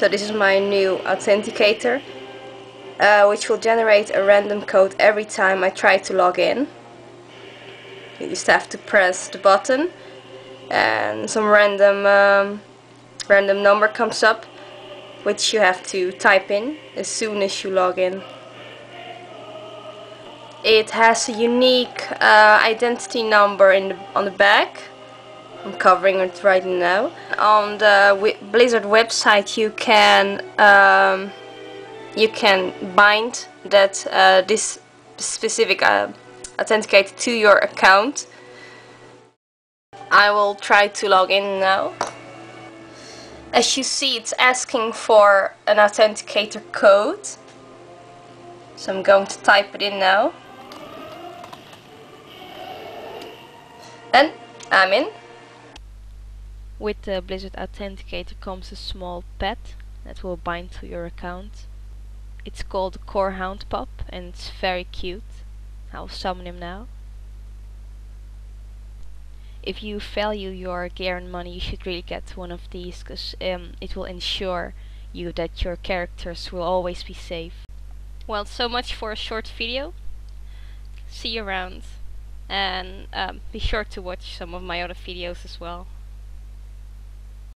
So this is my new Authenticator, which will generate a random code every time I try to log in. You just have to press the button and some random number comes up, which you have to type in as soon as you log in. It has a unique identity number on the back. I'm covering it right now. On the Blizzard website you can bind that this specific authenticator to your account. I will try to log in now. As you see, it's asking for an authenticator code, so I'm going to type it in now, and I'm in. With the Blizzard Authenticator comes a small pet that will bind to your account. It's called the Core Hound Pup and it's very cute. I'll summon him now. If you value your gear and money, you should really get one of these, because it will ensure you that your characters will always be safe. Well, so much for a short video. See you around, and be sure to watch some of my other videos as well.